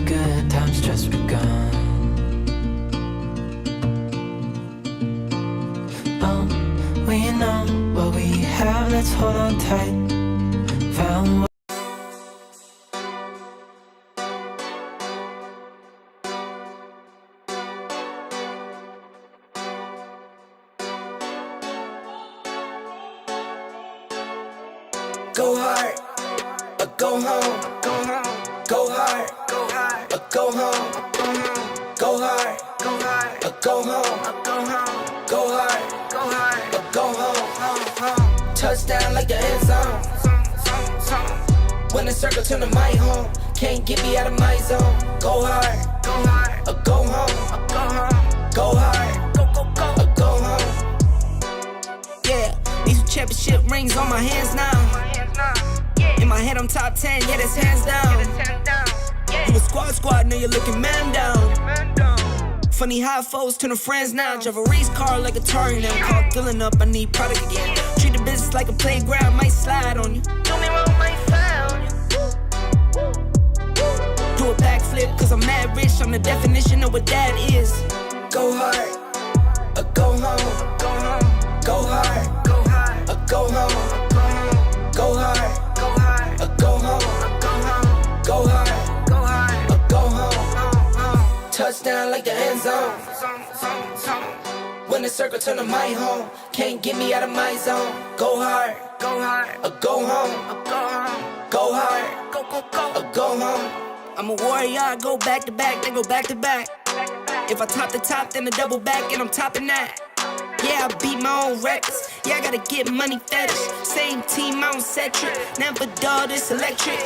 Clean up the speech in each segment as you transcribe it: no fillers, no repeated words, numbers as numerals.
good times just begun. Oh, we know what we have, let's hold on tight. Found Go hard, or go home. Go hard, or go home. Go hard, or go home. Go hard, or go home. Touchdown like the end zone. When the circle turn to my home, can't get me out of my zone. Go hard, or go home. Go hard, or go home. Yeah, these championship rings on my hands now. In my head I'm top 10, yeah, that's hands down. You a squad, now you're looking man down. Funny how foes turn to friends now. Drive a race car like a Atari now. Call filling up, I need product again. Treat the business like a playground, might slide on you. Do me wrong, might slide on you. Do a backflip, cause I'm mad rich. I'm the definition of what that is. Go hard, or go home. Go hard, or go home. Go hard, or go home. Go hard, or go home. Touchdown like the end zone. When the circle turn to my home, can't get me out of my zone. Go hard, or go home. Go hard, or go home. I'm a warrior, I go back to back, then go back to back. If I top the top, then a double back, and I'm topping that. Yeah, I beat my own records. Yeah, I gotta get money fetish. Same team, I don't set trip. Never dull, this electric.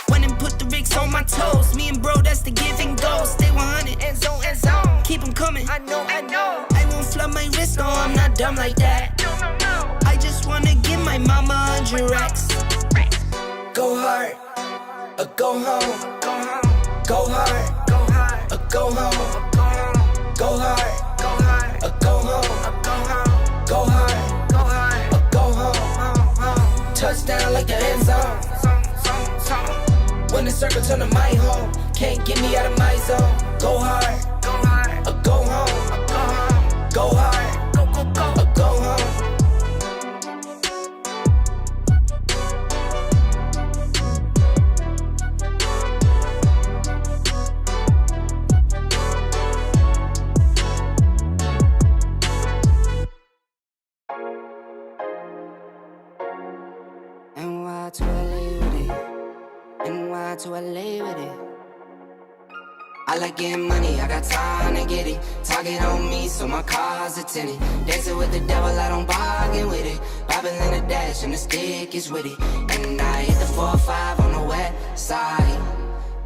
Went and put the Ricks on my toes. Me and bro, that's the give and go. Stay 100, end zone, end zone. Keep them coming. I know. I won't flood my wrist, no, I'm not dumb like that. No. I just wanna give my mama 100 racks. Go hard, or go home. Go hard, or go home. Go hard, or go home. Go hard, or go home. Touchdown like the end zone. When the circle turn to my home, can't get me out of my zone. Go hard, or go home. Go hard, or go home. NY to LA with it. NY to LA with it. I like getting money, I got time to get it. Target on me, so my car's a tinted. Dancing with the devil, I don't bargain with it. Bobbing in the dash, and the stick is with it. And I hit the 4-5 on the west side.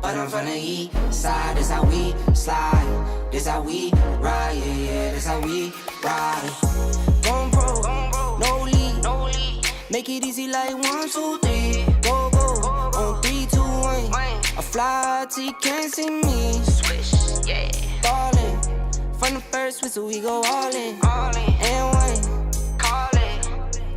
But I'm from the east side, this how we slide. This how we ride, yeah, this how we ride. Going pro, no lead. Make it easy like 1, 2, 3. Go, on 3, 2, 1. I fly till you can't see me. Swish, yeah. Ballin', from the first whistle we go all in. And one, call it.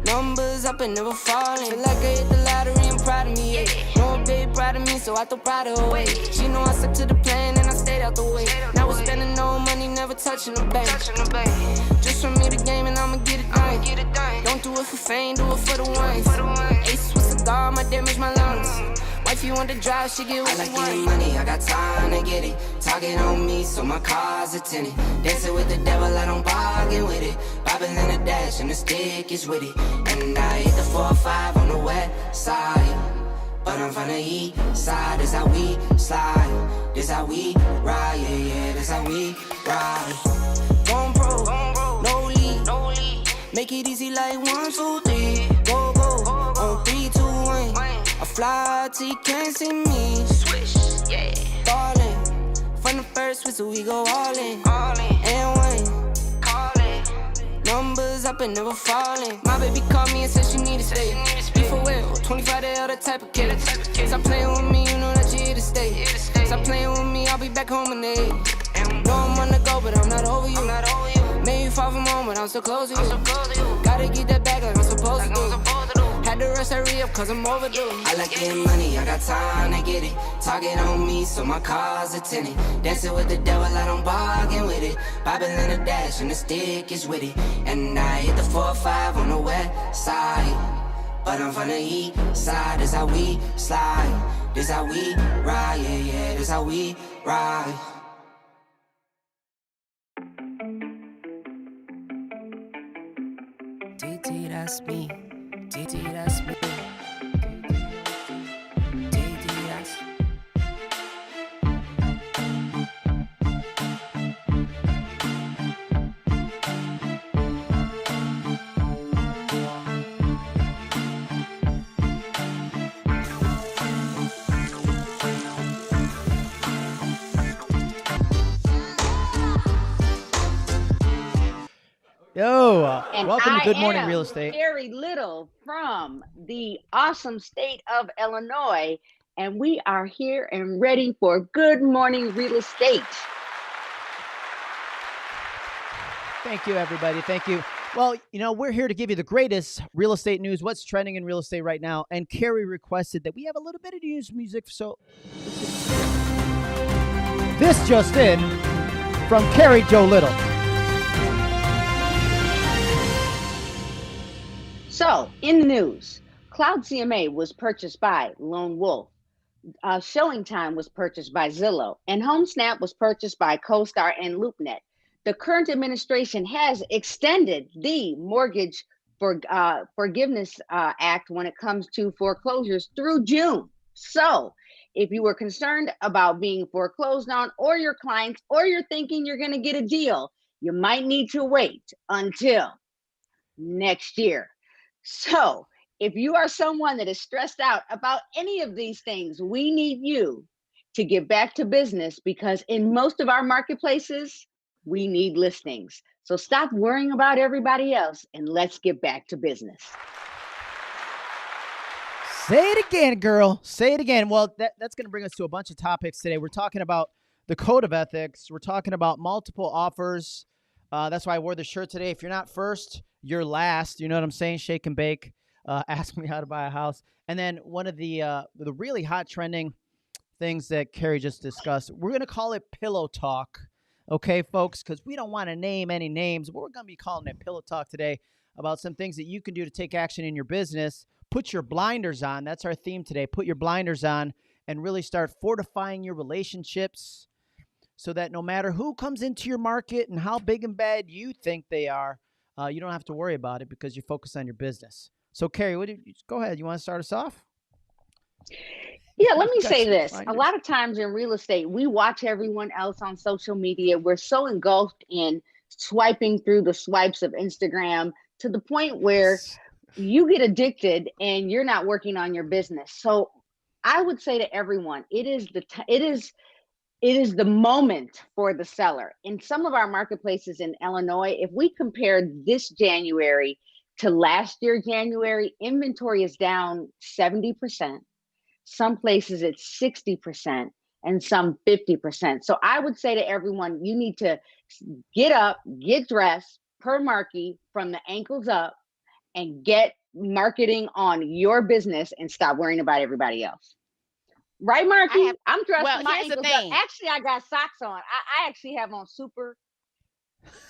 Numbers up and never falling. Feel like I hit the lottery and proud of me, yeah. No babe proud of me, so I throw pride away. She know I stuck to the plan and I stayed out the way. Now we're spending no money, never touching the bank. Just from me the game and I'ma get it done. Don't do it for fame, do it for the ones. Ace with cigar, might damage my lungs. Wife, you want to drive, she get what she want. I like getting money, I got time to get it. Target on me, so my car's a tinted. Dancing with the devil, I don't bargain with it. Bobbing in the dash, and the stick is with it. And I hit the 4-5 on the west side. But I'm from the east side, this how we slide. This how we ride, yeah, this how we ride. Going pro, no lead. Make it easy like 1, 2, 3. Go, on 3, 2, 1. I fly till you can't see me. Swish, yeah. Ballin', from the first whistle we go all in. And one, call it. Numbers up and never falling. My baby called me and said she need to stay. Be for real, 25 they other type of kid. Stop playing with me, you know that you here to stay. Stop playing with me, I'll be back home in 8. Know I'm on the go, but I'm not over you. Made you fall from home, but I'm so close to you. Gotta get that back like I'm supposed to do. Had to rush hurry up cause I'm overdue. I like getting money, I got time to get it. Target on me, so my car's a tenant. Dancing with the devil, I don't bargain with it. Bobbing in a dash and the stick is with it. And I hit the 4-5 on the west side. But I'm from the east side, this how we slide. This how we ride, yeah, yeah, this how we ride. DT, that's me. DT, that's me. DT, that's me. Yo, welcome to Good Morning Real Estate. Carrie Little from the awesome state of Illinois, and we are here and ready for Good Morning Real Estate. Thank you, everybody. Thank you. Well, you know, we're here to give you the greatest real estate news, what's trending in real estate right now. And Carrie requested that we have a little bit of news music. So this just in from Carrie Joe Little. So, in the news, Cloud CMA was purchased by Lone Wolf. Showing Time was purchased by Zillow, and HomeSnap was purchased by CoStar and LoopNet. The current administration has extended the Mortgage Forgiveness Act when it comes to foreclosures through June. So, if you were concerned about being foreclosed on, or your clients, or you're thinking you're going to get a deal, you might need to wait until next year. So if you are someone that is stressed out about any of these things, we need you to get back to business, because in most of our marketplaces, we need listings. So stop worrying about everybody else and let's get back to business. Say it again, girl. Say it again. Well, that's going to bring us to a bunch of topics today. We're talking about the code of ethics. We're talking about multiple offers. That's why I wore the shirt today. If you're not first, you're last. You know what I'm saying? Shake and bake. Ask me how to buy a house. And then one of the really hot trending things that Carrie just discussed, we're going to call it pillow talk. Okay, folks, because we don't want to name any names, but we're going to be calling it pillow talk today about some things that you can do to take action in your business. Put your blinders on. That's our theme today. Put your blinders on and really start fortifying your relationships so that no matter who comes into your market and how big and bad you think they are, you don't have to worry about it because you focus on your business. So, Carrie, go ahead. You want to start us off? Yeah, let me say this. A lot of times in real estate, we watch everyone else on social media. We're so engulfed in swiping through the swipes of Instagram to the point where you get addicted and you're not working on your business. So I would say to everyone, it is the moment for the seller. In some of our marketplaces in Illinois, if we compare this January to last year January, inventory is down 70%. Some places it's 60% and some 50%. So I would say to everyone, you need to get up, get dressed per Marki from the ankles up and get marketing on your business and stop worrying about everybody else. Right, Marki? I'm dressed with my ankles up. Actually, I got socks on. I actually have on super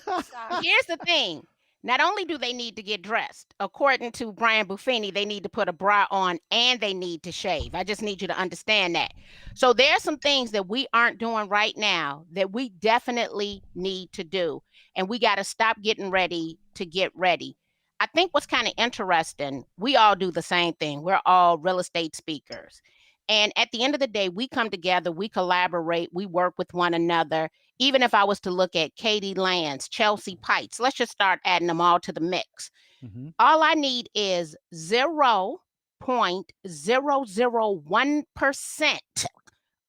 socks. Here's the thing. Not only do they need to get dressed, according to Brian Buffini, they need to put a bra on and they need to shave. I just need you to understand that. So there are some things that we aren't doing right now that we definitely need to do. And we got to stop getting ready to get ready. I think what's kind of interesting, we all do the same thing. We're all real estate speakers. And at the end of the day, we come together, we collaborate, we work with one another. Even if I was to look at Katie Lands, Chelsea Pites, let's just start adding them all to the mix. Mm-hmm. All I need is 0.001%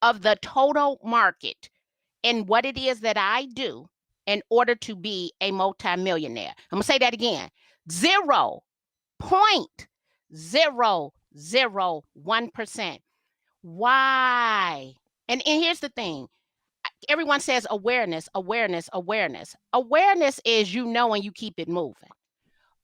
of the total market in what it is that I do in order to be a multimillionaire. I'm going to say that again. 0.001%. Why? And here's the thing. Everyone says awareness, awareness, awareness. Awareness is and you keep it moving.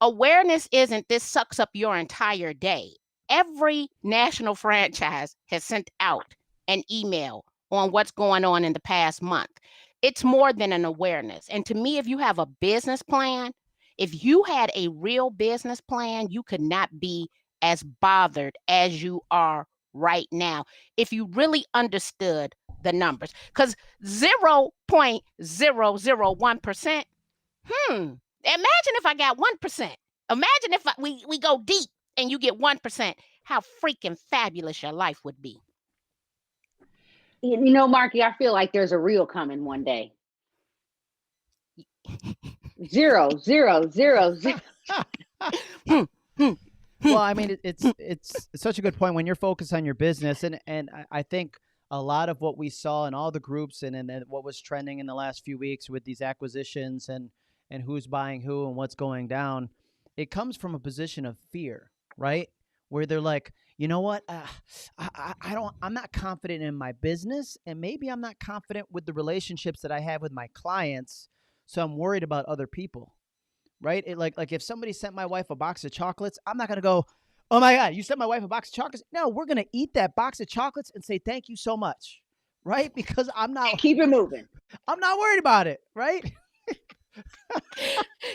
Awareness isn't this sucks up your entire day. Every national franchise has sent out an email on what's going on in the past month. It's more than an awareness. And to me, if you have a business plan, if you had a real business plan, you could not be as bothered as you are right now if you really understood the numbers. Because 0.001%, imagine if I got 1%. Imagine if we go deep and you get 1%, how freaking fabulous your life would be. You know, Marky, I feel like there's a reel coming one day. 0, 0, 0, 0. Well, I mean, it's such a good point when you're focused on your business, and I think a lot of what we saw in all the groups and what was trending in the last few weeks with these acquisitions and who's buying who and what's going down, it comes from a position of fear, right? Where they're like, you know what, I'm not confident in my business, and maybe I'm not confident with the relationships that I have with my clients, so I'm worried about other people. Right? Like if somebody sent my wife a box of chocolates, I'm not going to go, oh my God, you sent my wife a box of chocolates? No, we're going to eat that box of chocolates and say, thank you so much. Right? Because Keep it moving. I'm not worried about it. Right?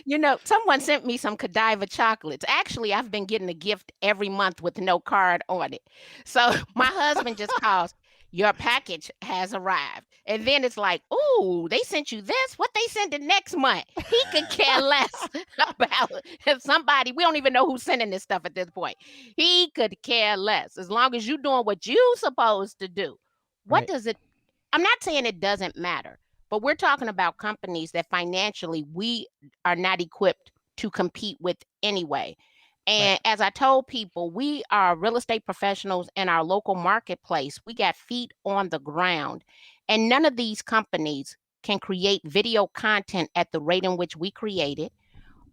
You know, someone sent me some Godiva chocolates. Actually, I've been getting a gift every month with no card on it. So my husband just calls, your package has arrived. And then it's like, ooh, they sent you this? What they send it next month? He could care less about if somebody, we don't even know who's sending this stuff at this point. He could care less as long as you're doing what you're supposed to do. What Right. does it, I'm not saying it doesn't matter, but we're talking about companies that financially we are not equipped to compete with anyway. And as I told people, we are real estate professionals in our local marketplace. We got feet on the ground. And none of these companies can create video content at the rate in which we create it.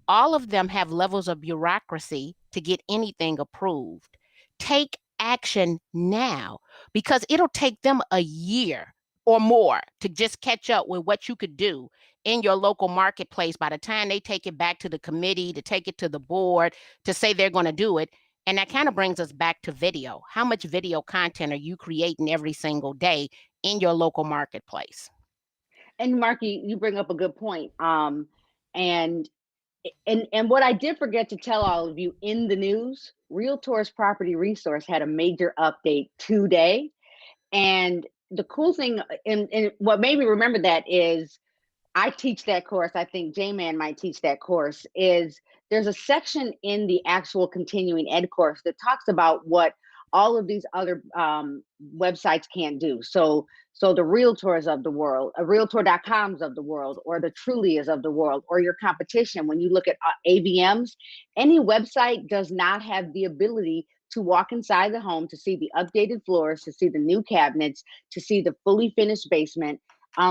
All of them have levels of bureaucracy to get anything approved. Take action now because it'll take them a year or more to just catch up with what you could do in your local marketplace by the time they take it back to the committee, to take it to the board, to say they're going to do it. And that kind of brings us back to video. How much video content are you creating every single day in your local marketplace? And Marky, you bring up a good point. And what I did forget to tell all of you in the news, Realtors Property Resource had a major update today. And the cool thing, and what made me remember that is I teach that course. I think Jman might teach that course. Is there's a section in the actual continuing ed course that talks about what all of these other websites can do. So the realtors of the world, realtor.coms of the world, or the Trulias of the world, or your competition. When you look at AVMs, any website does not have the ability to walk inside the home, to see the updated floors, to see the new cabinets, to see the fully finished basement.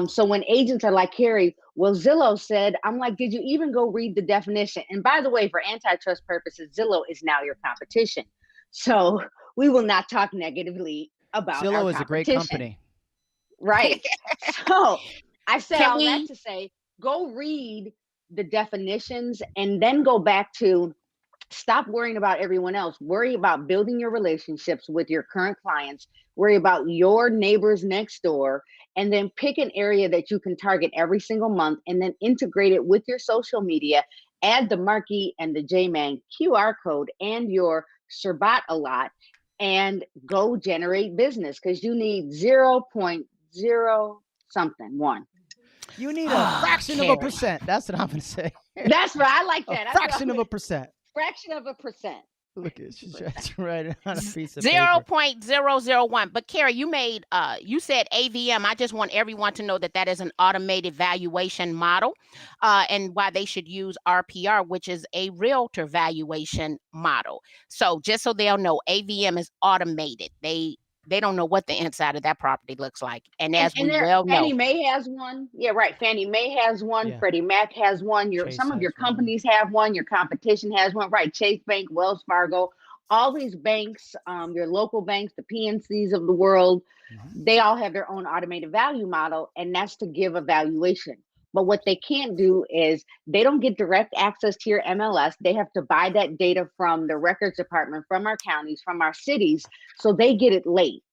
So when agents are like, Carrie, well, Zillow said, I'm like, did you even go read the definition? And by the way, for antitrust purposes, Zillow is now your competition. So we will not talk negatively about Zillow is a great company. Right. So I said Can all we- that to say, go read the definitions and then go back to stop worrying about everyone else. Worry about building your relationships with your current clients. Worry about your neighbors next door, and then pick an area that you can target every single month and then integrate it with your social media. Add the Marki and the Jman QR code and your Sherbat a lot and go generate business because you need 0.0 something one. You need a fraction of a percent. That's what I'm going to say. That's right. I like that. A fraction of a percent. Fraction of a percent. Look at she's right on a piece of paper. 0.001. But Carrie, you made you said AVM. I just want everyone to know that that is an automated valuation model, and why they should use RPR, which is a realtor valuation model. So just so they'll know, AVM is automated. They don't know what the inside of that property looks like. And as we well know, Fannie Mae has one. Yeah, right. Fannie Mae has one. Yeah. Freddie Mac has one. Chase Some of your has one. companies have one. Your competition has one. Right. Chase Bank, Wells Fargo, all these banks, your local banks, the PNCs of the world, they all have their own automated value model. And that's to give a valuation. But what they can't do is they don't get direct access to your MLS. They have to buy that data from the records department, from our counties, from our cities. So they get it late.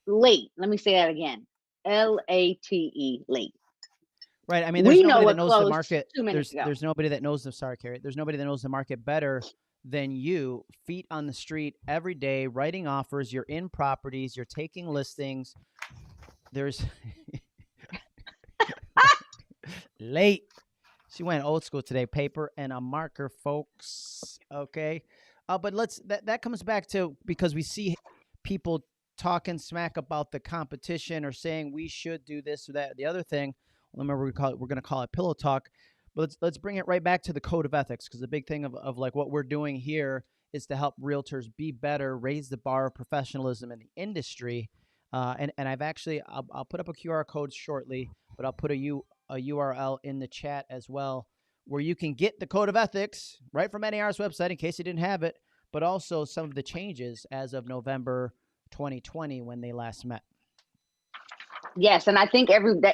Late. Let me say that again. LATE, late. Right. I mean, We there's know nobody that it knows the closed market. 2 minutes ago. There's nobody that knows the sorry, Carrie. There's nobody that knows the market better than you. Feet on the street every day, writing offers. You're in properties. You're taking listings. There's late. She went old school today. Paper and a marker, folks. Okay. But that comes back to, because we see people talking smack about the competition or saying we should do this or that or the other thing. Remember, we're going to call it pillow talk. But let's bring it right back to the code of ethics, because the big thing of like what we're doing here is to help realtors be better, raise the bar of professionalism in the industry. And I've actually I'll put up a QR code shortly, but I'll put a URL in the chat as well, where you can get the code of ethics right from NAR's website in case you didn't have it, but also some of the changes as of November 2020 when they last met. Yes, and I think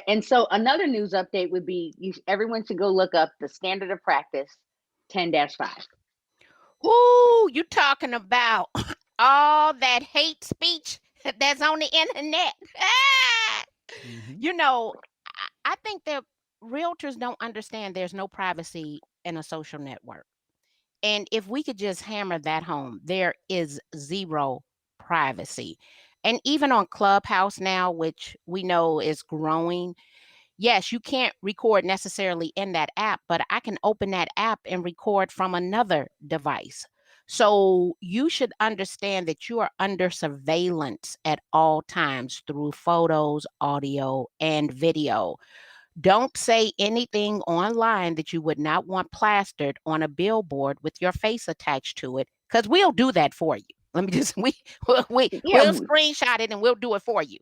and so another news update would be everyone should go look up the standard of practice 10-5. Ooh, you talking about all that hate speech that's on the internet. Mm-hmm. You know, I think that realtors don't understand there's no privacy in a social network. And if we could just hammer that home, there is zero privacy. And even on Clubhouse now, which we know is growing, yes, you can't record necessarily in that app, but I can open that app and record from another device. So you should understand that you are under surveillance at all times through photos, audio, and video. Don't say anything online that you would not want plastered on a billboard with your face attached to it, because we'll do that for you. Let me just we'll screenshot it and we'll do it for you.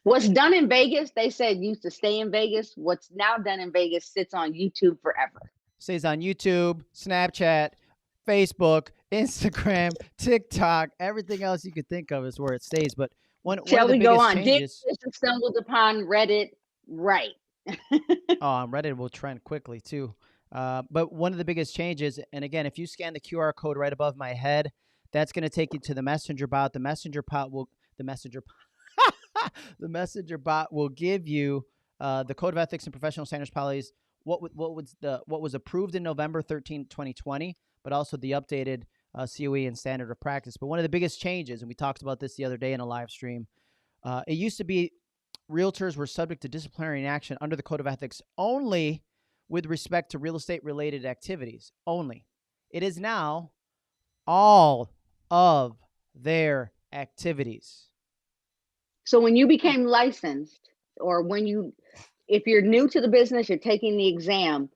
What's done in Vegas, they said used to stay in Vegas. What's now done in Vegas sits on YouTube forever. Stays on YouTube, Snapchat, Facebook, Instagram, TikTok, everything else you could think of is where it stays. But one of the biggest changes. Stumbled upon Reddit, right? Reddit will trend quickly too. But one of the biggest changes, and again, if you scan the QR code right above my head, that's going to take you to the messenger bot. The messenger bot will give you the code of ethics and professional standards policies. What was approved in November 13, 2020, but also the updated COE and standard of practice. But one of the biggest changes, and we talked about this the other day in a live stream, it used to be realtors were subject to disciplinary action under the code of ethics only with respect to real estate related activities only. It is now all of their activities. So when you became licensed, or if you're new to the business, you're taking the exam,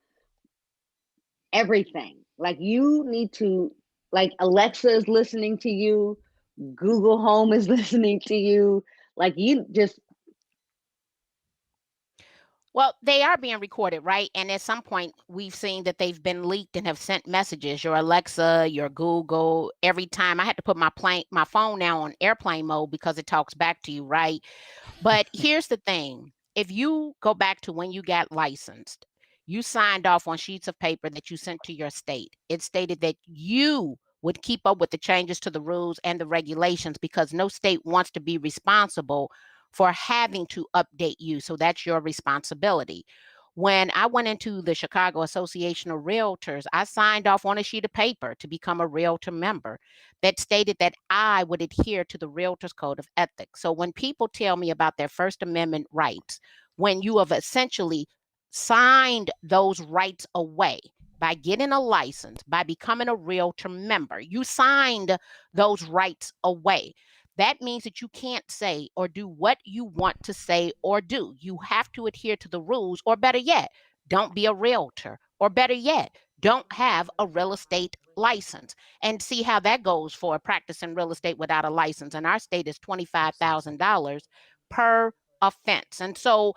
everything, like you need to, like Alexa is listening to you, Google Home is listening to you, like you just. Well, they are being recorded, right? And at some point, we've seen that they've been leaked and have sent messages. Your Alexa, your Google, every time I had to put my phone now on airplane mode because it talks back to you, right? But here's the thing. If you go back to when you got licensed, you signed off on sheets of paper that you sent to your state. It stated that you would keep up with the changes to the rules and the regulations because no state wants to be responsible for having to update you. So that's your responsibility. When I went into the Chicago Association of Realtors, I signed off on a sheet of paper to become a realtor member that stated that I would adhere to the Realtors Code of Ethics. So when people tell me about their First Amendment rights, when you have essentially signed those rights away by getting a license, by becoming a realtor member, you signed those rights away. That means that you can't say or do what you want to say or do. You have to adhere to the rules, or better yet, don't be a realtor, or better yet, don't have a real estate license. And see how that goes for practicing real estate without a license. In our state is $25,000 per offense. And so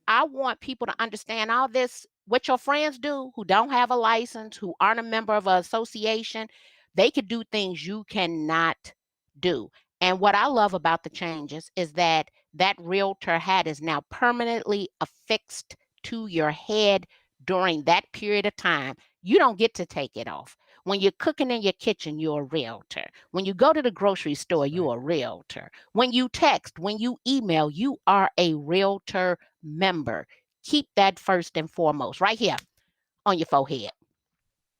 I want people to understand all this, what your friends do who don't have a license, who aren't a member of an association, they could do things you cannot do. And what I love about the changes is that that realtor hat is now permanently affixed to your head during that period of time, you don't get to take it off. When you're cooking in your kitchen, you're a realtor. When you go to the grocery store, you're a realtor. When you text, when you email, you are a realtor member. Keep that first and foremost right here on your forehead.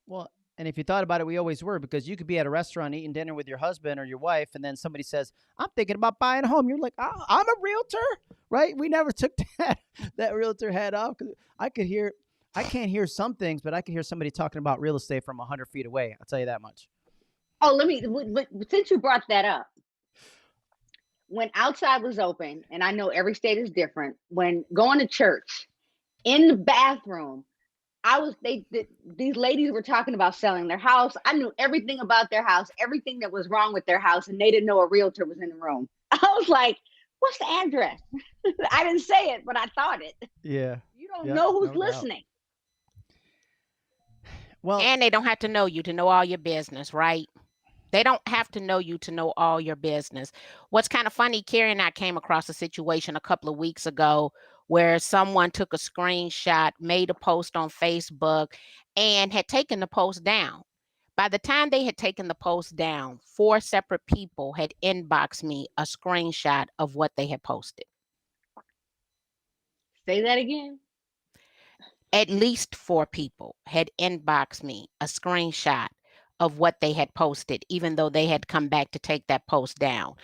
Well, and if you thought about it, we always were, because you could be at a restaurant eating dinner with your husband or your wife, and then somebody says, "I'm thinking about buying a home." You're like, "Oh, I'm a realtor," right? We never took that realtor hat off. 'Cause I can't hear some things, but I can hear somebody talking about real estate from 100 feet away. I'll tell you that much. Oh, since you brought that up, when outside was open, and I know every state is different, when going to church in the bathroom, these ladies were talking about selling their house. I knew everything about their house, everything that was wrong with their house, and they didn't know a realtor was in the room. I was like, "What's the address?" I didn't say it, but I thought it. Yeah. You don't Yeah, know who's no doubt. listening. Well, And they don't have to know you to know all your business, right? They don't have to know you to know all your business. What's kind of funny, Carrie and I came across a situation a couple of weeks ago where someone took a screenshot, made a post on Facebook, and had taken the post down. By the time they had taken the post down, 4 separate people had inboxed me a screenshot of what they had posted. Say that again. At least 4 people had inboxed me a screenshot of what they had posted, even though they had come back to take that post down.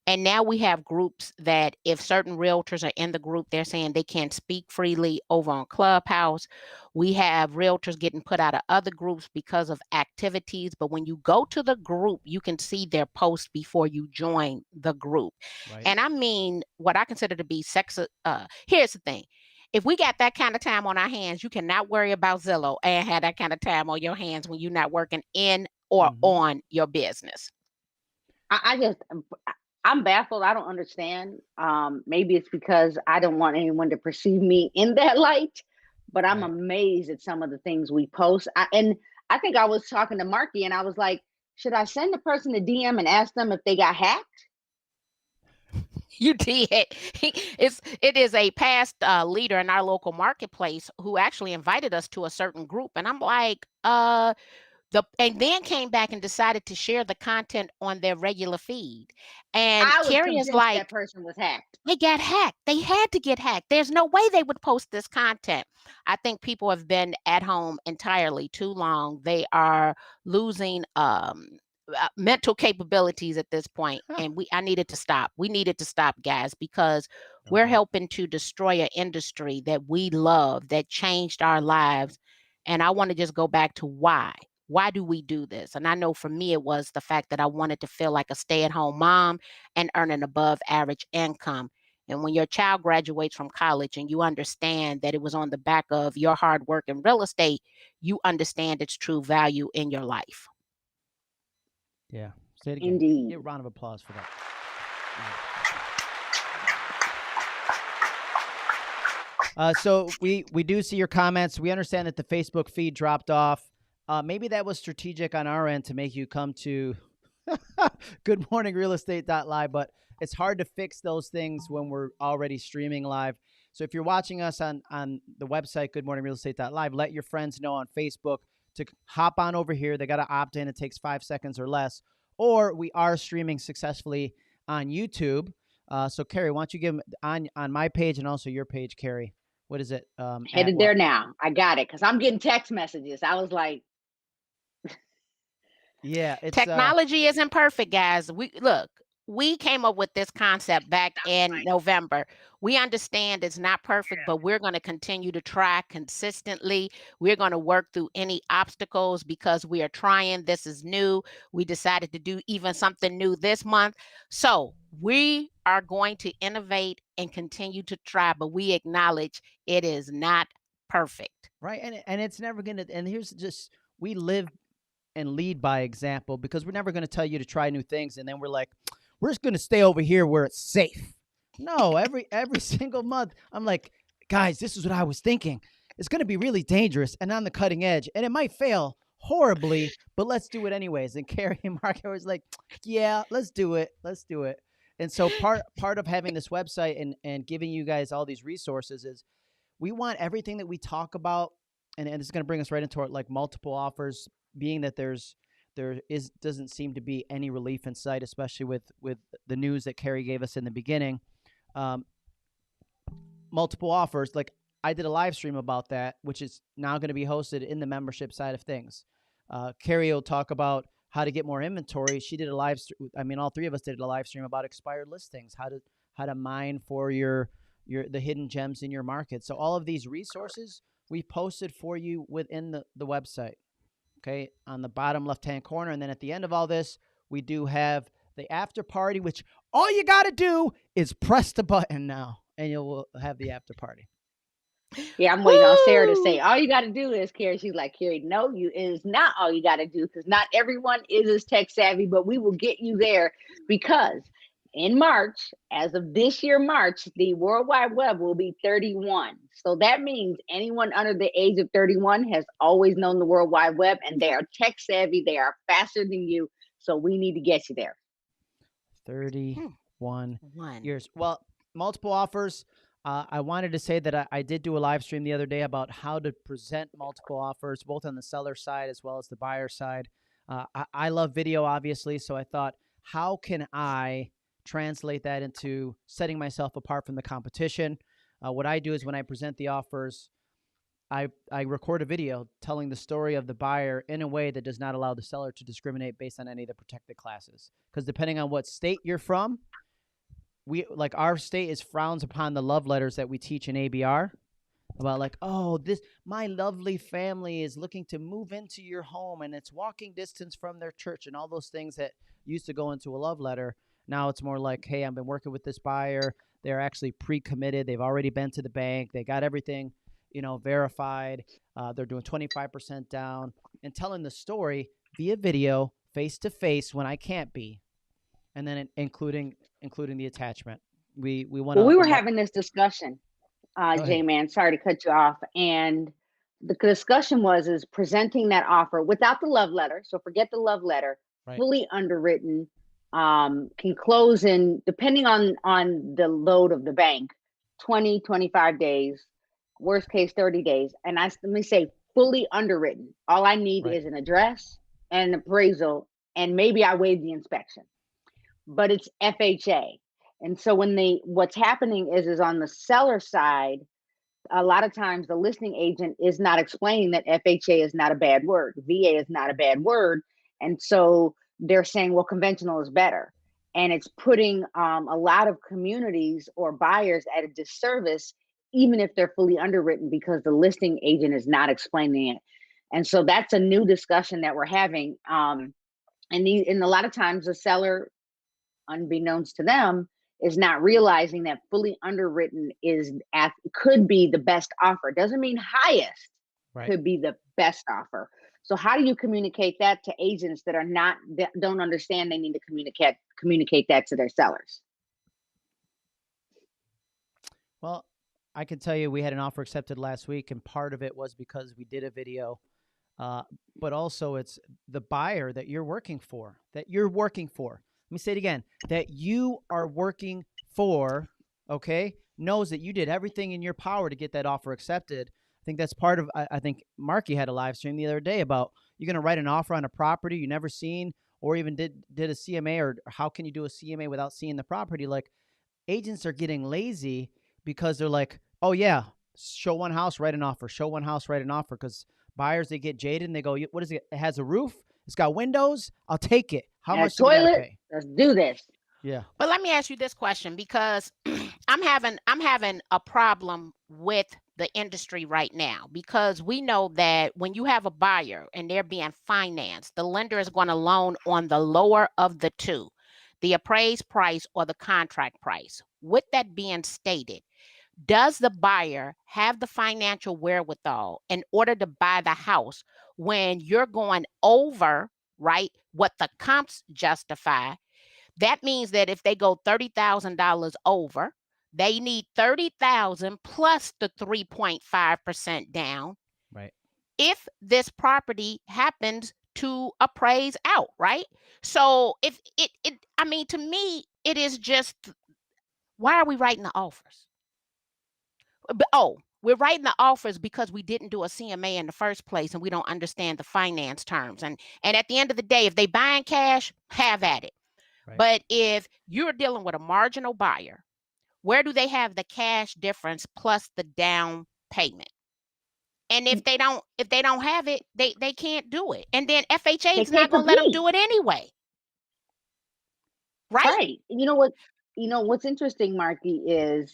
And now we have groups that if certain realtors are in the group, they're saying they can't speak freely over on Clubhouse. We have realtors getting put out of other groups because of activities. But when you go to the group, you can see their posts before you join the group. right. And I mean, what I consider to be sex. Here's the thing. If we got that kind of time on our hands, you cannot worry about Zillow and have that kind of time on your hands when you're not working in or on your business. I'm baffled. I don't understand. Maybe it's because I don't want anyone to perceive me in that light, but I'm Right. amazed at some of the things we post. And I think I was talking to Marki, and I was like, should I send the person a DM and ask them if they got hacked? You did. It is a past leader in our local marketplace who actually invited us to a certain group, and I'm like, and then came back and decided to share the content on their regular feed. And I was Carrie is convinced that like, person was hacked. they got hacked. They had to get hacked. There's no way they would post this content. I think people have been at home entirely too long. They are losing mental capabilities at this point, and I needed to stop. We needed to stop, guys, because we're Okay. helping to destroy an industry that we love, that changed our lives. And I want to just go back to why. Why do we do this? And I know for me, it was the fact that I wanted to feel like a stay-at-home mom and earn an above average income. And when your child graduates from college and you understand that it was on the back of your hard work in real estate, you understand its true value in your life. Yeah. Say it again. Indeed. Give a round of applause for that. So we do see your comments. We understand that the Facebook feed dropped off. Maybe that was strategic on our end to make you come to goodmorningrealestate.live, but it's hard to fix those things when we're already streaming live. So if you're watching us on the website, goodmorningrealestate.live, let your friends know on Facebook to hop on over here. They got to opt in. It takes 5 seconds or less. Or we are streaming successfully on YouTube. So Carrie, why don't you give them on my page and also your page, Carrie? What is it? Headed there now. I got it, because I'm getting text messages. I was like, yeah, it's Technology isn't perfect, guys. We came up with this concept back in November. We understand it's not perfect, but we're going to continue to try consistently. We're going to work through any obstacles because we are trying. This is new. We decided to do even something new this month. So we are going to innovate and continue to try, but we acknowledge it is not perfect. right, and it's never gonna. And here's just we live and lead by example, because we're never going to tell you to try new things and then we're like, we're just going to stay over here where it's safe. No, every single month I'm like, guys, this is what I was thinking. It's going to be really dangerous and on the cutting edge, and it might fail horribly, but let's do it anyways. And Carrie and Mark was like, yeah, let's do it. And so part of having this website and giving you guys all these resources is we want everything that we talk about, and this is going to bring us right into our, like, multiple offers, being that doesn't seem to be any relief in sight, especially with the news that Carrie gave us in the beginning. Multiple offers, like, I did a live stream about that, which is now going to be hosted in the membership side of things. Carrie will talk about how to get more inventory. She did a live stream. I mean, all three of us did a live stream about expired listings, how to mine for the hidden gems in your market. So all of these resources we posted for you within the website. Okay, on the bottom left-hand corner. And then at the end of all this, we do have the after party, which all you got to do is press the button now, and you'll have the after party. Yeah, I'm waiting on Sarah to say, all you got to do is, Carrie. She's like, Carrie, no, it is not all you got to do, because not everyone is as tech savvy, but we will get you there, because in March, as of this year, March, the World Wide Web will be 31. So that means anyone under the age of 31 has always known the World Wide Web, and they are tech savvy. They are faster than you. So we need to get you there. 31 years. Well, multiple offers. I wanted to say that I did do a live stream the other day about how to present multiple offers, both on the seller side as well as the buyer side. I love video, obviously, so I thought, how can I translate that into setting myself apart from the competition? What I do is, when I present the offers, I record a video telling the story of the buyer in a way that does not allow the seller to discriminate based on any of the protected classes. Because depending on what state you're from, our state is frowns upon the love letters that we teach in ABR about, like, oh, my lovely family is looking to move into your home and it's walking distance from their church, and all those things that used to go into a love letter. Now it's more like, hey, I've been working with this buyer. They're actually pre-committed. They've already been to the bank. They got everything, verified. They're doing 25% down, and telling the story via video, face-to-face when I can't be, and then including the attachment. We want. Well, we were having this discussion, Jman. Sorry to cut you off. And the discussion is presenting that offer without the love letter. So forget the love letter. Right. Fully underwritten, can close in, depending on the load of the bank, 20, 25 days, worst case 30 days. And let me say, fully underwritten. All I need is an address and an appraisal, and maybe I waive the inspection. But it's FHA. And so what's happening is on the seller side, a lot of times the listing agent is not explaining that FHA is not a bad word. VA is not a bad word. And so they're saying, well, conventional is better. And it's putting a lot of communities or buyers at a disservice, even if they're fully underwritten, because the listing agent is not explaining it. And so that's a new discussion that we're having. And a lot of times the seller, unbeknownst to them, is not realizing that fully underwritten could be the best offer. Doesn't mean highest, could be the best offer. So how do you communicate that to agents that don't understand they need to communicate that to their sellers? Well, I can tell you we had an offer accepted last week, and part of it was because we did a video, but also it's the buyer that you're working for. Let me say it again, that you are working for, okay, knows that you did everything in your power to get that offer accepted. I think that's part of, I think Marki had a live stream the other day about, you're going to write an offer on a property you never seen, or even did a CMA, or how can you do a CMA without seeing the property? Like, agents are getting lazy because they're like, oh yeah, show one house, write an offer, show one house, write an offer. Because buyers, they get jaded and they go, what is it? It has a roof. It's got windows. I'll take it. How much do we gotta pay? Let's do this. Yeah. But let me ask you this question, because I'm having a problem with the industry right now, because we know that when you have a buyer and they're being financed, the lender is going to loan on the lower of the two, the appraised price or the contract price. With that being stated, does the buyer have the financial wherewithal in order to buy the house when you're going over, right, what the comps justify? That means that if they go $30,000 over, they need $30,000 plus the 3.5% down. Right. If this property happens to appraise out, right? So if to me, it is just, why are we writing the offers? We're writing the offers because we didn't do a CMA in the first place and we don't understand the finance terms. And at the end of the day, if they buying cash, have at it. Right. But if you're dealing with a marginal buyer, where do they have the cash difference plus the down payment? And if they don't have it, they can't do it. And then FHA They is not can't going to let them complete. do it anyway. Right? Right. You know what? You know what's interesting, Marky, is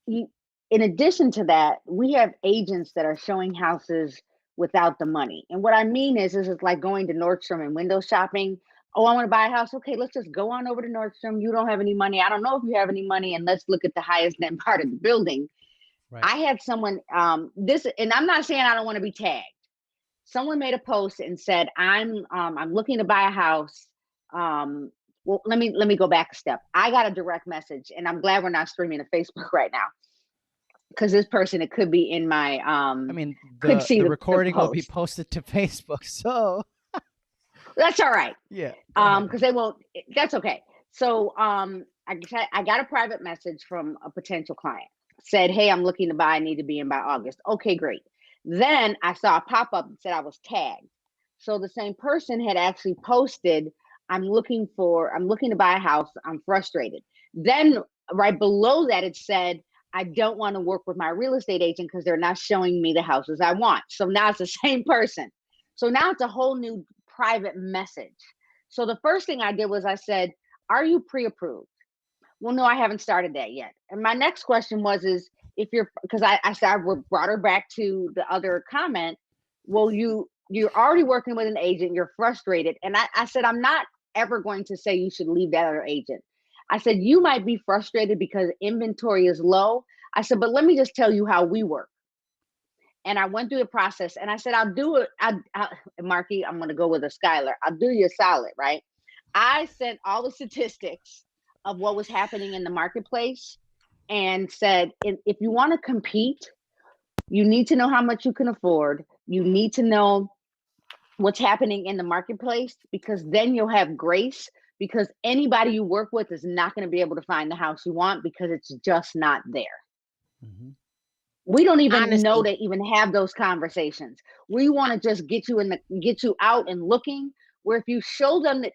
you, in addition to that, we have agents that are showing houses without the money. And what I mean is it's like going to Nordstrom and window shopping. Oh, I want to buy a house. Okay, let's just go on over to Nordstrom. You don't have any money. I don't know if you have any money, and let's look at the highest end part of the building. Right. I had someone this, and I'm not saying I don't want to be tagged. Someone made a post and said, I'm looking to buy a house. Well, let me go back a step. I got a direct message, and I'm glad we're not streaming to Facebook right now, because this person, it could be in my I mean, could the, see the the recording will be post. posted to Facebook. So That's all right. yeah. Go ahead. Because they won't. That's okay. So I got a private message from a potential client. Said, hey, I'm looking to buy. I need to be in by August. Okay, great. Then I saw a pop up that said I was tagged. So the same person had actually posted, I'm looking to buy a house. I'm frustrated. Then right below that, it said, I don't want to work with my real estate agent because they're not showing me the houses I want. So now it's the same person. So now it's a whole new private message. So the first thing I did was I said, are you pre-approved? Well, no, I haven't started that yet. And my next question is if you're, because I said, I brought her back to the other comment. Well, you're already working with an agent, you're frustrated. And I said, I'm not ever going to say you should leave that other agent. I said, you might be frustrated because inventory is low. I said, but let me just tell you how we work. And I went through the process and I said, I'll do it. Marky, I'm going to go with a Skylar. I'll do you a solid, right? I sent all the statistics of what was happening in the marketplace and said, if you want to compete, you need to know how much you can afford. You need to know what's happening in the marketplace, because then you'll have grace, because anybody you work with is not going to be able to find the house you want because it's just not there. Mm-hmm. We don't even know Honesty. to even have those conversations. We want to just get you out and looking, where if you show them that,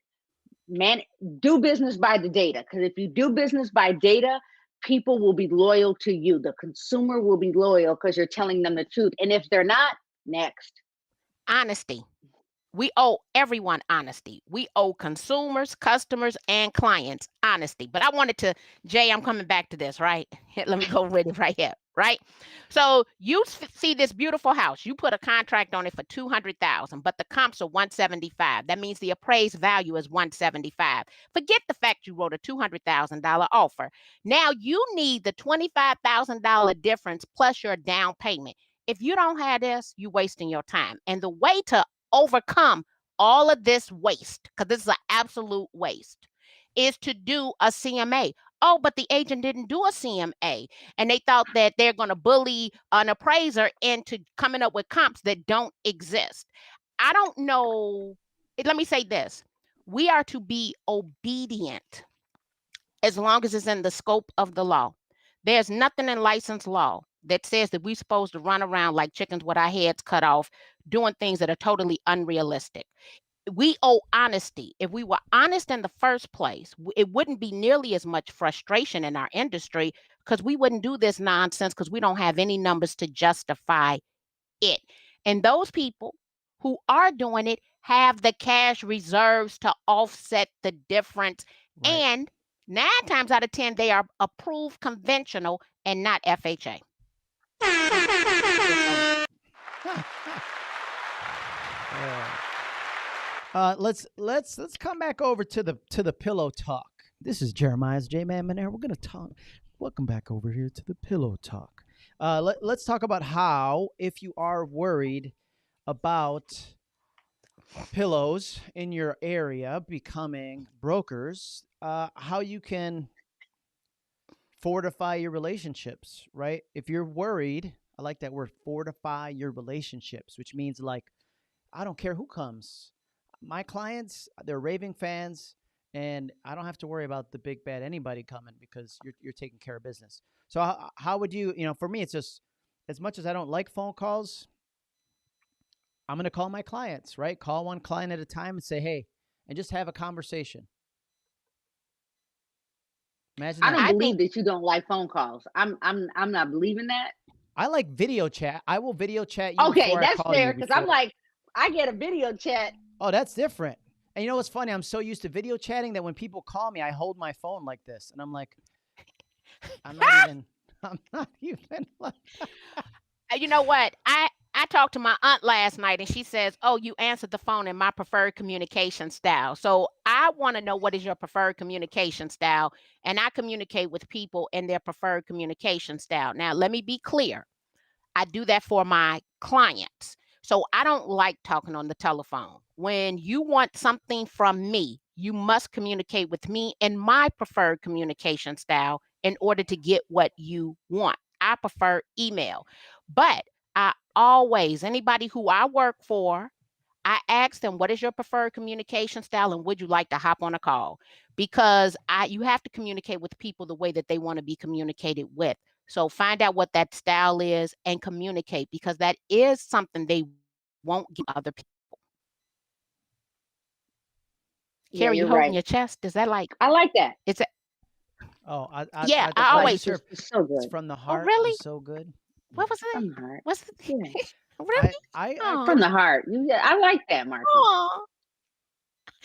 man, do business by the data. Because if you do business by data, people will be loyal to you. The consumer will be loyal because you're telling them the truth. And if they're not, next. Honesty. We owe everyone honesty. We owe consumers, customers, and clients honesty. But I wanted to, Jay, I'm coming back to this, right? Let me go with it right here, right? So you see this beautiful house. You put a contract on it for $200,000, but the comps are $175,000. That means the appraised value is $175,000. Forget the fact you wrote a $200,000 offer. Now you need the $25,000 difference plus your down payment. If you don't have this, you're wasting your time. And the way to overcome all of this waste, because this is an absolute waste, is to do a CMA. Oh, but the agent didn't do a CMA, and they thought that they're going to bully an appraiser into coming up with comps that don't exist. I don't know. Let me say this. We are to be obedient as long as it's in the scope of the law. There's nothing in license law that says that we're supposed to run around like chickens with our heads cut off, doing things that are totally unrealistic. We owe honesty. If we were honest in the first place, it wouldn't be nearly as much frustration in our industry, because we wouldn't do this nonsense, because we don't have any numbers to justify it. And those people who are doing it have the cash reserves to offset the difference. Right. And 9 times out of 10, they are approved conventional and not FHA. Let's come back over to the pillow talk. This is Jeremiah's Jman Manerio. We're gonna talk. Welcome back over here to the pillow talk. Let's talk about how, if you are worried about pillows in your area becoming brokers, how you can fortify your relationships, right? If you're worried, I like that word, fortify your relationships, which means like, I don't care who comes. My clients, they're raving fans, and I don't have to worry about the big bad anybody coming because you're taking care of business. So how would you, for me, it's just as much as I don't like phone calls, I'm going to call my clients, right? Call one client at a time and say, hey, and just have a conversation. Imagine I that. don't I believe think that you don't like phone calls. I'm not believing that. I like video chat. I will video chat you Okay, before I that's call you. fair because I'm Before. like, I get a video chat. Oh, that's different. And you know what's funny? I'm so used to video chatting that when people call me, I hold my phone like this, and I'm like, I'm not even. I'm not even. Like, you know what? I talked to my aunt last night and she says, "Oh, you answered the phone in my preferred communication style." So I want to know what is your preferred communication style, and I communicate with people in their preferred communication style. Now, let me be clear. I do that for my clients. So I don't like talking on the telephone. When you want something from me, you must communicate with me in my preferred communication style in order to get what you want. I prefer email. But I always, anybody who I work for, I ask them, what is your preferred communication style and would you like to hop on a call? Because you have to communicate with people the way that they want to be communicated with. So find out what that style is and communicate because that is something they won't give other people. Yeah, Carrie, you you're holding right. your chest? Is that like I like that. it's a oh, yeah, I I wasn't always sure. It's so It's good. from the oh heart. really? Is so good. What Yeah. was it? From the heart. What's the Yeah. really? I Oh, From the couldn't. heart. Yeah, I like that, Marky. oh,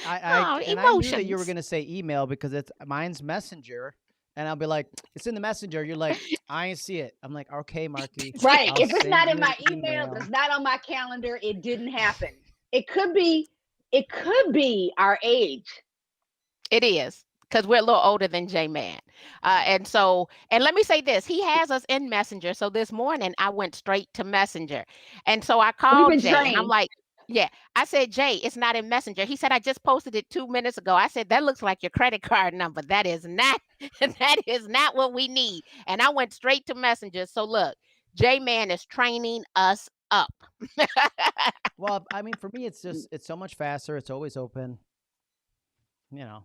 oh, And I knew that you were emotions. gonna say email because it's mine's messenger, and I'll be like, it's in the messenger. You're like, I ain't see it. I'm like, okay, Marky, Right. I'll If it's send not in you an my email, email. it's not on my calendar, it didn't happen. It could be, it could be our age. It is because we're a little older than Jman. And so, and let me say this, he has us in Messenger. So this morning I went straight to Messenger. And so I We've called been Jay and I'm trained. like, yeah, I said, Jay, it's not in Messenger. He said, I just posted it 2 minutes ago. I said, that looks like your credit card number. That is not, that is not what we need. And I went straight to Messenger. So look, J-Man is training us up. Well, I mean, for me, it's so much faster. It's always open. You know,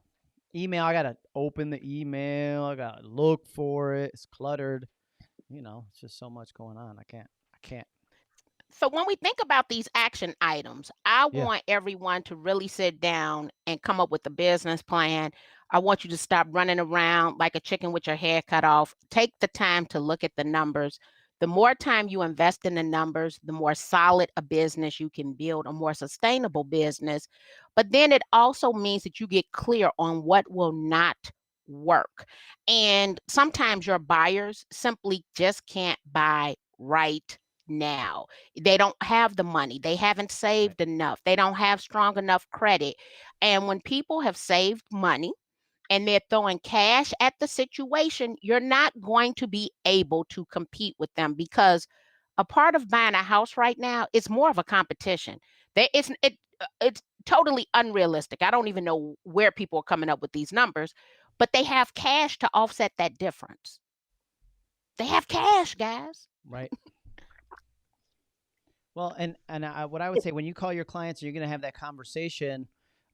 email. I gotta open the email. I gotta look for it. It's cluttered. You know, it's just so much going on. I can't. I can't. So when we think about these action items, I Yeah. want everyone to really sit down and come up with a business plan. I want you to stop running around like a chicken with your head cut off. Take the time to look at the numbers. The more time you invest in the numbers, the more solid a business you can build, a more sustainable business. But then it also means that you get clear on what will not work. And sometimes your buyers simply just can't buy right now. They don't have the money. They haven't Right. saved enough. They don't have strong enough credit. And when people have saved money and they're throwing cash at the situation, you're not going to be able to compete with them because a part of buying a house right now is more of a competition. It's totally unrealistic. I don't even know where people are coming up with these numbers, but they have cash to offset that difference. They have cash, guys. Right. Well, what I would say when you call your clients, you're going to have that conversation.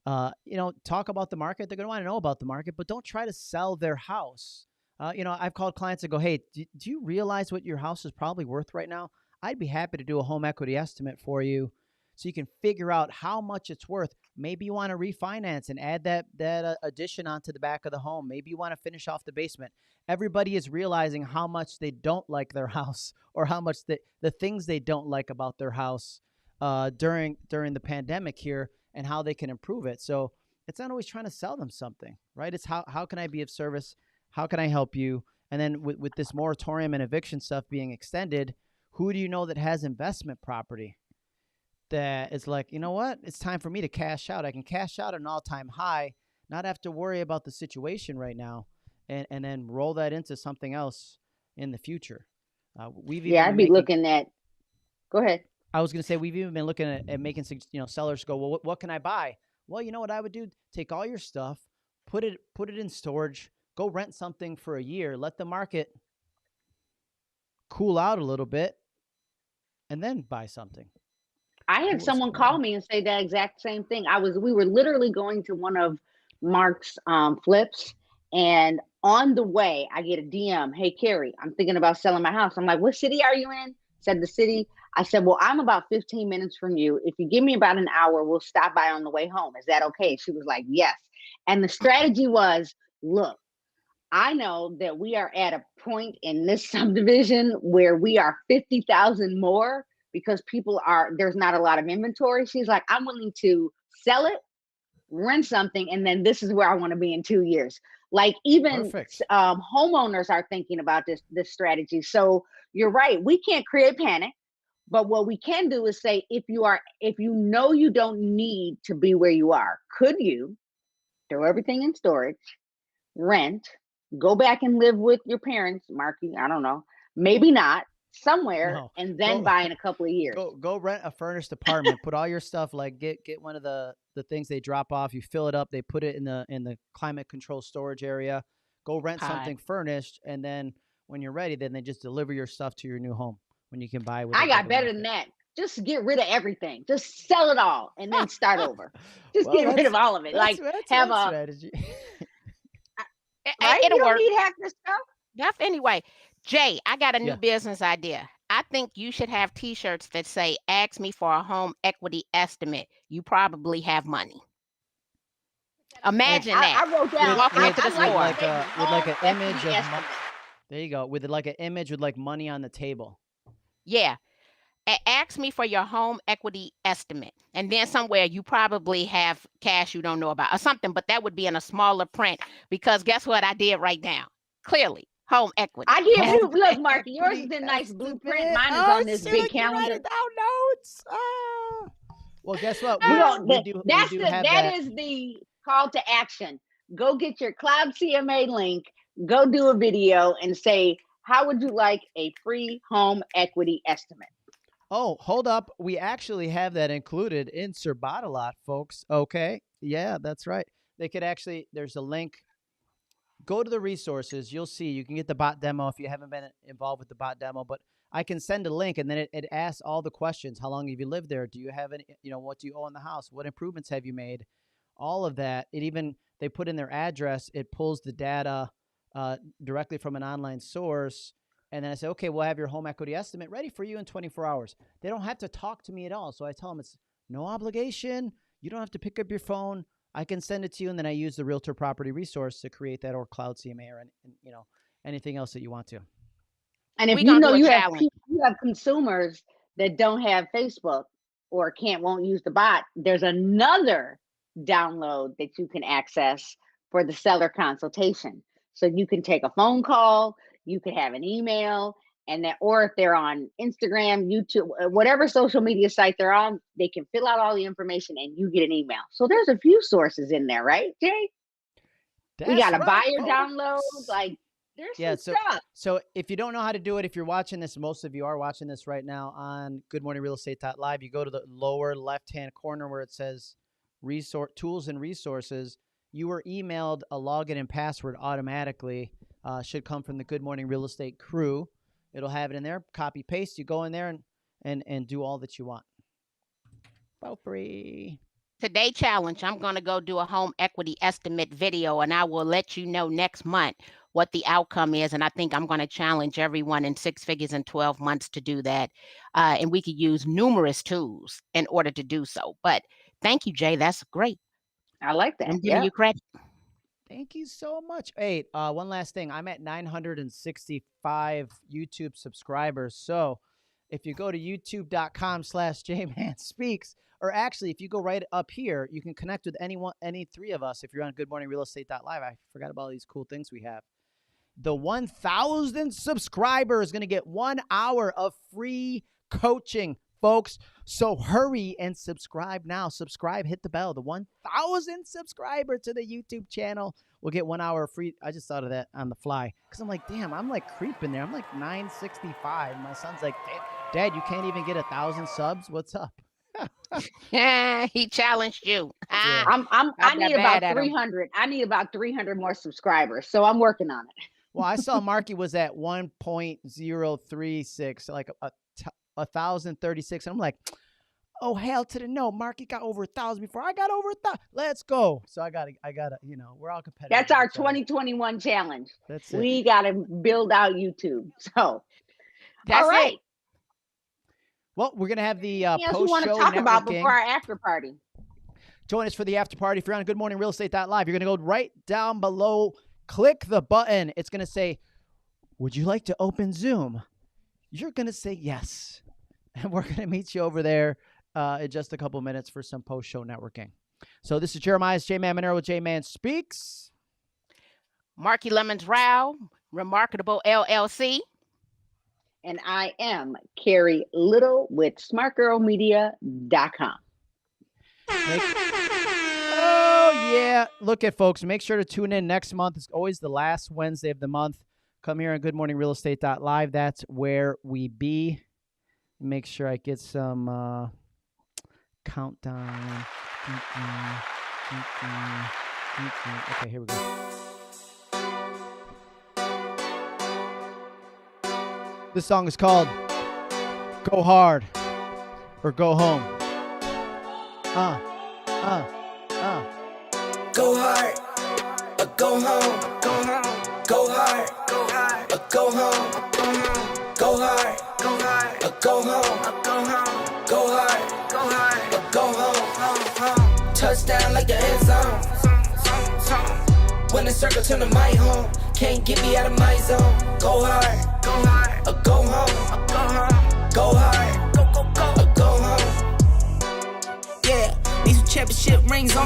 Talk about the market. They're going to want to know about the market, but don't try to sell their house. I've called clients and go, "Hey, do you realize what your house is probably worth right now? I'd be happy to do a home equity estimate for you, so you can figure out how much it's worth. Maybe you want to refinance and add that addition onto the back of the home. Maybe you want to finish off the basement. Everybody is realizing how much they don't like their house or how much the things they don't like about their house during the pandemic here and how they can improve it. So it's not always trying to sell them something, right? It's how can I be of service? How can I help you? And then with this moratorium and eviction stuff being extended, who do you know that has investment property that is like, you know what? It's time for me to cash out. I can cash out at an all-time high, not have to worry about the situation right now, and then roll that into something else in the future. We've Yeah, even I'd been be making. looking at, go ahead. I was going to say we've even been looking at making sellers go, well, what can I buy? Well, you know what I would do? Take all your stuff, put it in storage, go rent something for a year, let the market cool out a little bit, and then buy something. I had someone call me and say that exact same thing. We were literally going to one of Mark's flips, and on the way, I get a DM. Hey, Carrie, I'm thinking about selling my house. I'm like, what city are you in? said the city. I said, well, I'm about 15 minutes from you. If you give me about an hour, we'll stop by on the way home. Is that okay? She was like, yes. And the strategy was, look, I know that we are at a point in this subdivision where we are 50,000 more because there's not a lot of inventory. She's like, I'm willing to sell it, rent something, and then this is where I want to be in 2 years. Like even homeowners are thinking about this strategy. So you're right. We can't create panic, but what we can do is say, if you know you don't need to be where you are, could you throw everything in storage, rent, go back and live with your parents, Marki? I don't know, maybe not, somewhere, and then buy in a couple of years. Go rent a furnished apartment. Put all your stuff, like get one of the things they drop off. You fill it up. They put it in the climate control storage area. Go rent something furnished, and then when you're ready, then they just deliver your stuff to your new home when you can buy. I got better than that. Just get rid of everything. Just sell it all and then start over. Just get rid of all of it. Like have a strategy. Right? It'll you don't work. need half this stuff. Anyway, Jay, I got a new business idea. I think you should have T-shirts that say, ask me for a home equity estimate. You probably have money. Imagine that. I wrote down. Walking into the store. With like an image of money. There you go. With like an image with like money on the table. Yeah. Ask me for your home equity estimate. And then somewhere you probably have cash you don't know about or something, but that would be in a smaller print because guess what I did right now? Clearly, home equity. I give you, look, Marki, yours is a nice blueprint. Mine is on this big calendar. Notes. Well, guess what? That is the call to action. Go get your Cloud CMA link, go do a video and say, how would you like a free home equity estimate? Oh, hold up. We actually have that included in Surbatalot, folks. Okay. Yeah, that's right. They could actually, there's a link. Go to the resources. You'll see. You can get the bot demo if you haven't been involved with the bot demo. But I can send a link, and then it asks all the questions. How long have you lived there? Do you have any, what do you owe on the house? What improvements have you made? All of that. They put in their address. It pulls the data directly from an online source. And then I say, okay, we'll have your home equity estimate ready for you in 24 hours. They don't have to talk to me at all. So I tell them it's no obligation. You don't have to pick up your phone. I can send it to you. And then I use the Realtor Property Resource to create that, or Cloud CMA, or anything else that you want to. And if you have consumers that don't have Facebook or won't use the bot, there's another download that you can access for the seller consultation. So you can take a phone call, you could have an email, or if they're on Instagram, YouTube, whatever social media site they're on, they can fill out all the information and you get an email. So there's a few sources in there, right, Jay? We got a buyer download, like there's some stuff. So if you don't know how to do it, if you're watching this, most of you are watching this right now on goodmorningrealestate.live, you go to the lower left-hand corner where it says tools and resources. You were emailed a login and password automatically. Should come from the Good Morning Real Estate crew. It'll have it in there. Copy, paste. You go in there and do all that you want. For free. Today challenge. I'm going to go do a home equity estimate video, and I will let you know next month what the outcome is. And I think I'm going to challenge everyone in 6 figures in 12 months to do that. And we could use numerous tools in order to do so. But thank you, Jay. That's great. I like that. I'm giving you credit. Thank you so much. Hey, one last thing. I'm at 965 YouTube subscribers. So if you go to youtube.com/JManSpeaks, or actually, if you go right up here, you can connect with any three of us. If you're on goodmorningrealestate.live, I forgot about all these cool things we have. The 1,000 subscriber is going to get 1 hour of free coaching, folks. So hurry and subscribe now. Subscribe, hit the bell. The 1,000 subscriber to the YouTube channel will get 1 hour free. I just thought of that on the fly because I'm like, damn, I'm like creeping there. I'm like 965. My son's like, Dad, you can't even get 1,000 subs. What's up? He challenged you. Yeah. I need about 300. I need about 300 more subscribers. So I'm working on it. Well, I saw Marki was at 1.036, like 1,036. I'm like, oh, hell to the no. Marki got over 1,000 before I got over 1,000. Let's go. So I gotta, we're all competitive. That's our 2021 challenge. That's it. We got to build out YouTube. So that's all right. it. Well, we're going to have the Anything else you want to post-show talk about networking. before our after party? Join us for the after party. If you're on Good Morning Real Estate Live, you're going to go right down below. Click the button. It's going to say, would you like to open Zoom? You're going to say yes. And we're going to meet you over there in just a couple minutes for some post-show networking. So this is Jeremiah's Jman Manerio with Jman Speaks. Marki Lemons-Ryhal, Remarkable LLC. And I am Carrie Little with smartgirlmedia.com. Oh, yeah. Look at folks. Make sure to tune in next month. It's always the last Wednesday of the month. Come here on Good Morning Real Estate Live. That's where we be. Make sure I get some countdown. Okay, here we go. This song is called Go Hard or Go Home. Go hard, or go home. Go hard, or go home. Go hard, or go home. Go hard, or go home. Touchdown like the end zone. When the circle turn to my home, can't get me out of my zone. Go hard, or go home. Go hard, or go home. Yeah, these championship rings on